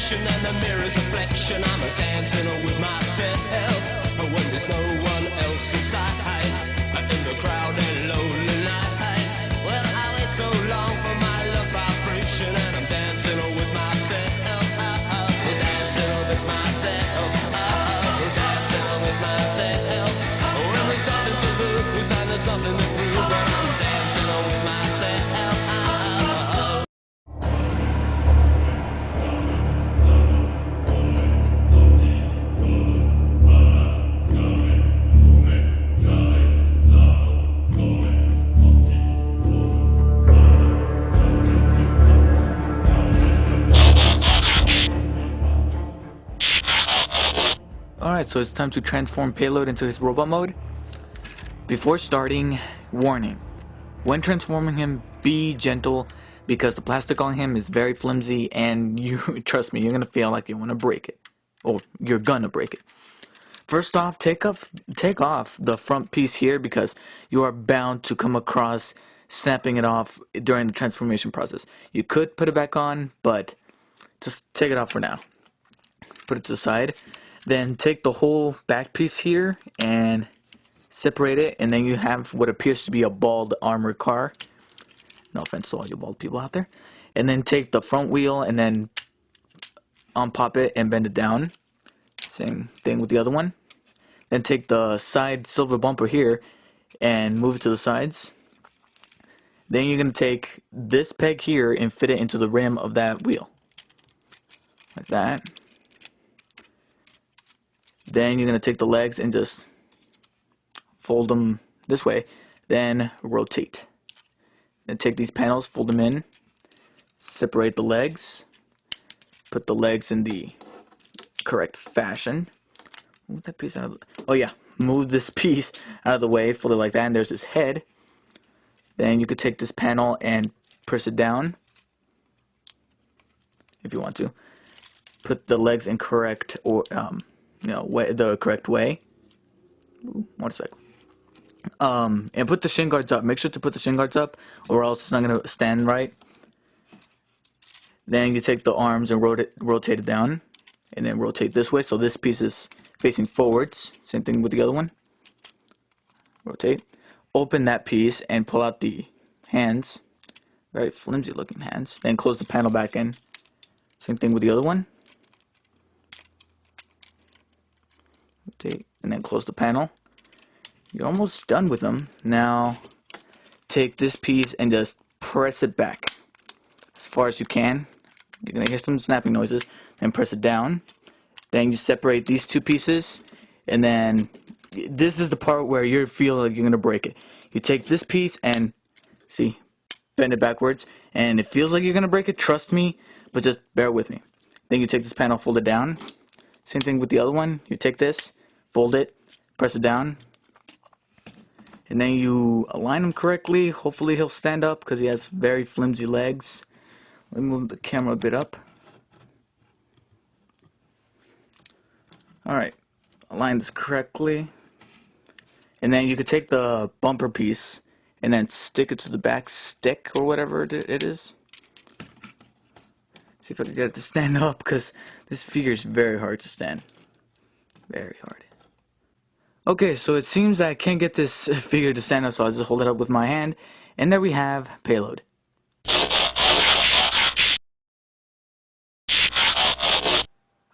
action and the mirror's reflection. I'm a dancing with myself when there's no one else inside, in the crowded lonely night. Well, I wait so long for my love vibration, and I'm dancing with myself, dancing with myself, dancing with myself. When there's nothing to lose and there's nothing to prove, but I'm dancing with myself. Alright, so it's time to transform Payload into his robot mode. Before starting, warning. When transforming him, be gentle because the plastic on him is very flimsy and you, trust me, you're gonna feel like you wanna break it. Or you're gonna break it. First off, take off the front piece here because you are bound to come across snapping it off during the transformation process. You could put it back on, but just take it off for now. Put it to the side. Then take the whole back piece here and separate it, and then you have what appears to be a bald armored car. No offense to all you bald people out there. And then take the front wheel and then unpop it and bend it down. Same thing with the other one. Then take the side silver bumper here and move it to the sides. Then you're going to take this peg here and fit it into the rim of that wheel. Like that. Then you're going to take the legs and just fold them this way. Then rotate. Then take these panels, fold them in. Separate the legs. Put the legs in the correct fashion. Move that piece out of the... Oh yeah, move this piece out of the way. Fold it like that. And there's his head. Then you could take this panel and press it down. If you want to. Put the legs in correct or... the correct way. Ooh, motorcycle. And put the shin guards up. Make sure to put the shin guards up, or else it's not gonna stand right. Then you take the arms and rotate it down, and then rotate this way, so this piece is facing forwards. Same thing with the other one. Rotate. Open that piece and pull out the hands. Very flimsy looking hands. Then close the panel back in. Same thing with the other one. And then close the panel. You're almost done with them. Now take this piece and just press it back as far as you can. You're gonna hear some snapping noises. Then press it down. Then you separate these two pieces, and then this is the part where you feel like you're gonna break it. You take this piece and see, bend it backwards, and it feels like you're gonna break it. Trust me, but just bear with me. Then you take this panel, fold it down. Same thing with the other one. You take this, fold it, press it down, and then you align him correctly. Hopefully he'll stand up because he has very flimsy legs. Let me move the camera a bit up. Alright, align this correctly. And then you could take the bumper piece and then stick it to the back stick or whatever it is. See if I can get it to stand up because this figure is very hard to stand. Very hard. Okay, so it seems that I can't get this figure to stand up, so I'll just hold it up with my hand. And there we have Payload.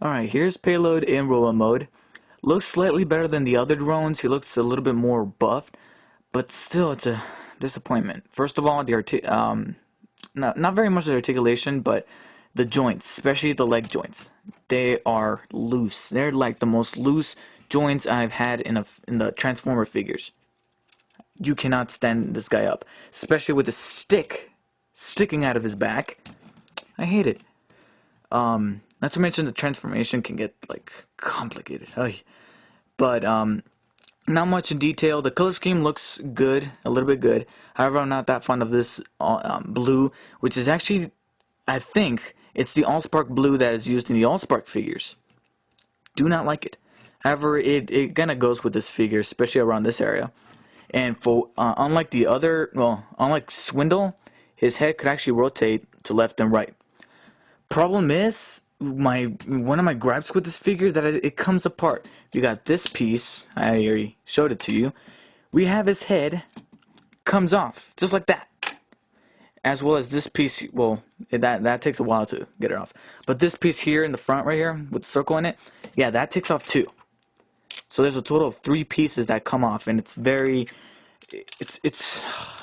Alright, here's Payload in robot mode. Looks slightly better than the other drones. He looks a little bit more buffed, but still it's a disappointment. First of all, the not very much of the articulation, but the joints, especially the leg joints, they are loose. They're like the most loose joints I've had in the Transformer figures. You cannot stand this guy up, especially with the stick sticking out of his back. I hate it. Not to mention the transformation can get like complicated. But not much in detail. The color scheme looks good, a little bit good. However, I'm not that fond of this blue, which is actually, I think, it's the Allspark blue that is used in the Allspark figures. Do not like it. However, it kind of goes with this figure, especially around this area. And for unlike the other, well, unlike Swindle, his head could actually rotate to left and right. Problem is, one of my gripes with this figure that it comes apart. You got this piece, I already showed it to you. We have his head comes off just like that, as well as this piece. Well, that takes a while to get it off, but this piece here in the front right here with the circle in it, yeah, that takes off too. So there's a total of 3 pieces that come off, and it's very, it's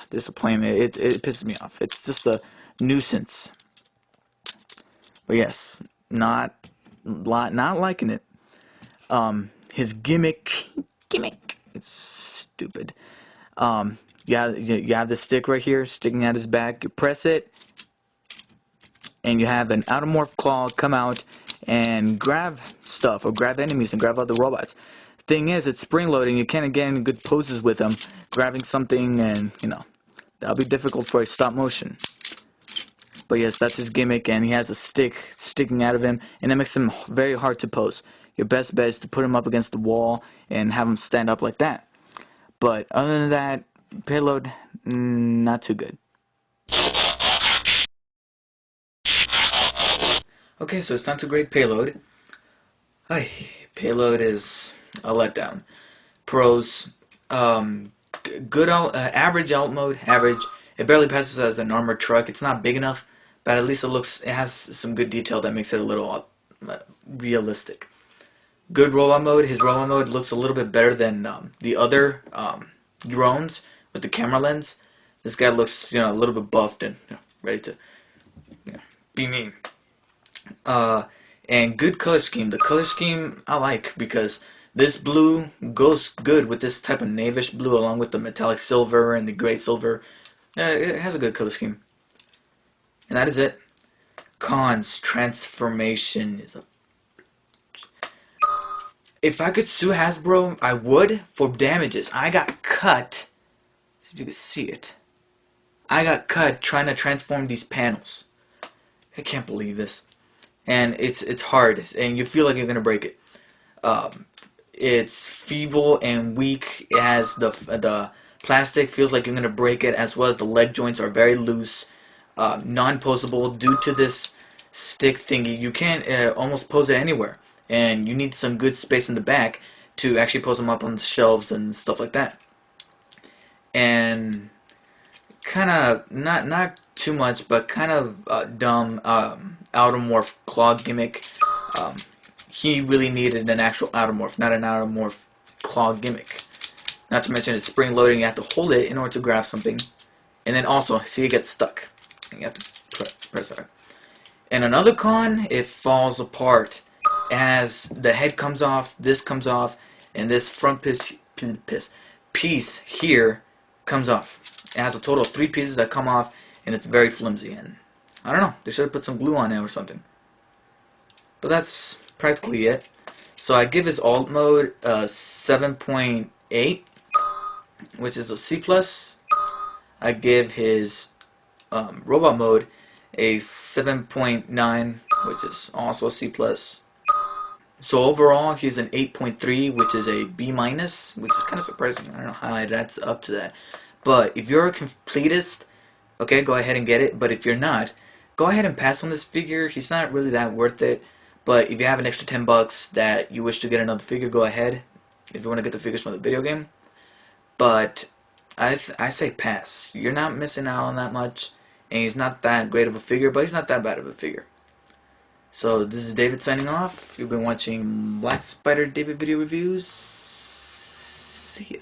disappointment. It pisses me off. It's just a nuisance. But yes, not liking it. His gimmick, it's stupid. You have the stick right here sticking out his back. You press it, and you have an Automorph claw come out and grab stuff or grab enemies and grab other robots. Thing is, it's spring loading. You can't get any good poses with him grabbing something, and that'll be difficult for a stop motion. But yes, that's his gimmick, and he has a stick sticking out of him, and that makes him very hard to pose. Your best bet is to put him up against the wall and have him stand up like that. But other than that, payload, not too good. Okay, so it's time to grade payload. Payload is a letdown. Pros, good average alt mode, average. It barely passes as an armored truck. It's not big enough, but at least it has some good detail that makes it a little realistic. Good robot mode. His robot mode looks a little bit better than the other drones with the camera lens. This guy looks a little bit buffed and ready to be mean. And good color scheme. The color scheme I like because this blue goes good with this type of navish blue along with the metallic silver and the gray silver. It has a good color scheme. And that is it. Cons. Transformation is a... If I could sue Hasbro, I would for damages. I got cut. See if you can see it. I got cut trying to transform these panels. I can't believe this. And it's hard, and you feel like you're gonna break it. It's feeble and weak. It has the plastic feels like you're gonna break it, as well as the leg joints are very loose, non-posable due to this stick thingy. You can't almost pose it anywhere, and you need some good space in the back to actually pose them up on the shelves and stuff like that. And kind of not too much, but kind of dumb. Automorph claw gimmick. He really needed an actual Automorph, not an Automorph claw gimmick. Not to mention it's spring loading. You have to hold it in order to grab something, and then also see it gets stuck. You have to press it. And another con, it falls apart as the head comes off, this comes off, and this front piece here comes off. It has a total of 3 pieces that come off, and it's very flimsy. And I don't know, they should have put some glue on it or something. But that's practically it. So I give his alt mode a 7.8, which is a C+. I give his robot mode a 7.9, which is also a C+. So overall, he's an 8.3, which is a B-, which is kind of surprising. I don't know how that's up to that. But if you're a completist, okay, go ahead and get it. But if you're not, go ahead and pass on this figure. He's not really that worth it. But if you have an extra $10 that you wish to get another figure, go ahead. If you want to get the figures from the video game. But I say pass. You're not missing out on that much. And he's not that great of a figure, but he's not that bad of a figure. So this is David signing off. You've been watching Blackspider David Video Reviews. See ya.